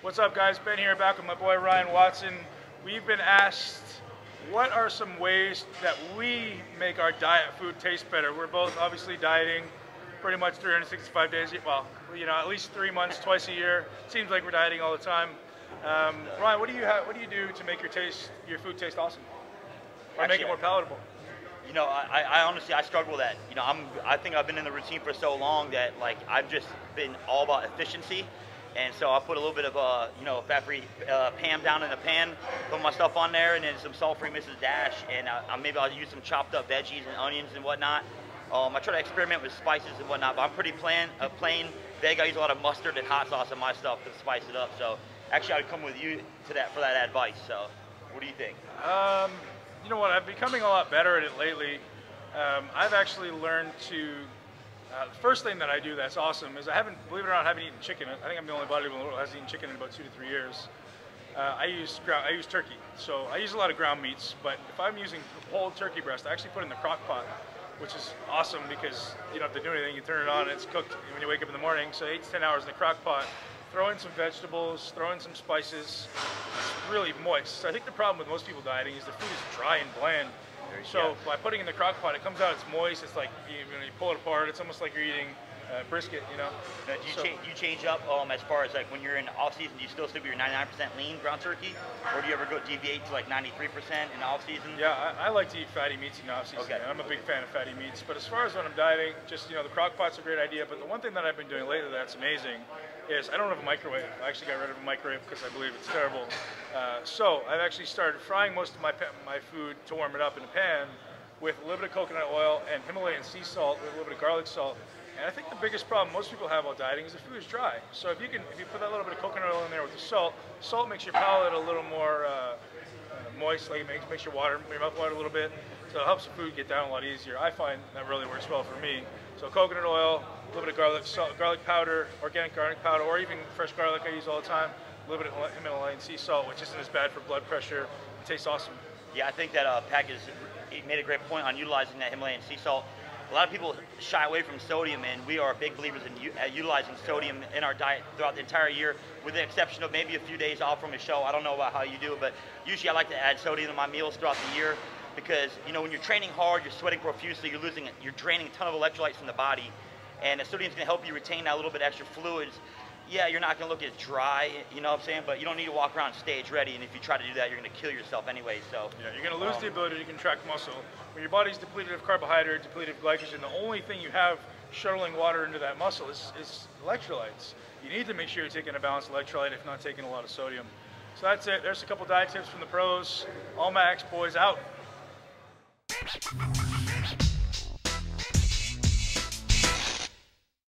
What's up, guys? Ben here, back with my boy Ryan Watson. We've been asked, what are some ways that we make our diet food taste better? We're both obviously dieting pretty much 365 days, well, you know, at least 3 months, twice a year. Seems like we're dieting all the time. Ryan, what do you do to make your food taste awesome? Or make it more palatable? You know, I honestly, I struggle with that. You know, I think I've been in the routine for so long that, like, I've just been all about efficiency. And so I put a little bit of, you know, fat-free Pam down in the pan, put my stuff on there, and then some salt-free Mrs. Dash, and maybe I'll use some chopped up veggies and onions and whatnot. I try to experiment with spices and whatnot, but I'm pretty plain veg. I use a lot of mustard and hot sauce in my stuff to spice it up. So actually, I'd come with you for that advice. So what do you think? You know what? I'm becoming a lot better at it lately. I've actually learned to. The first thing that I do that's awesome is believe it or not, I haven't eaten chicken. I think I'm the only bodybuilder in the world who hasn't eaten chicken in about 2 to 3 years. I use turkey, so I use a lot of ground meats. But if I'm using whole turkey breast, I actually put it in the crock pot, which is awesome because you don't have to do anything. You turn it on, and it's cooked when you wake up in the morning. So 8 to 10 hours in the crock pot. Throw in some vegetables, throw in some spices. It's really moist. So I think the problem with most people dieting is the food is dry and bland. So by putting it in the crock pot, it comes out, it's moist. It's like, you pull it apart, it's almost like you're eating brisket, you know. Now, do you change up as far as, like, when you're in off season? Do you still stick with your 99% lean ground turkey, or do you ever deviate to like 93% in off season? Yeah, I like to eat fatty meats in off season. Okay. I'm a big fan of fatty meats. But as far as when I'm dieting, just, you know, the crock pot's a great idea. But the one thing that I've been doing lately that's amazing is I don't have a microwave. I actually got rid of a microwave because I believe it's terrible. So I've actually started frying most of my food to warm it up in a pan with a little bit of coconut oil and Himalayan sea salt with a little bit of garlic salt. And I think the biggest problem most people have while dieting is the food is dry. So if you put that little bit of coconut oil in there with the salt makes your palate a little more moist, like it makes your mouth water a little bit. So it helps the food get down a lot easier. I find that really works well for me. So coconut oil, a little bit of garlic powder, organic garlic powder, or even fresh garlic I use all the time. A little bit of Himalayan sea salt, which isn't as bad for blood pressure. It tastes awesome. Yeah, I think that package made a great point on utilizing that Himalayan sea salt. A lot of people shy away from sodium, and we are big believers in utilizing sodium in our diet throughout the entire year, with the exception of maybe a few days off from a show. I don't know about how you do it, but usually I like to add sodium to my meals throughout the year because, you know, when you're training hard, you're sweating profusely, you're draining a ton of electrolytes from the body, and the sodium's going to help you retain that little bit extra fluids. Yeah, you're not going to look as dry, you know what I'm saying, but you don't need to walk around stage ready, and if you try to do that, you're going to kill yourself anyway. So yeah, you're going to lose the ability to contract muscle. When your body's depleted of carbohydrate, depleted of glycogen, the only thing you have shuttling water into that muscle is electrolytes. You need to make sure you're taking a balanced electrolyte, if not taking a lot of sodium. So that's it. There's a couple diet tips from the pros. All Max boys out.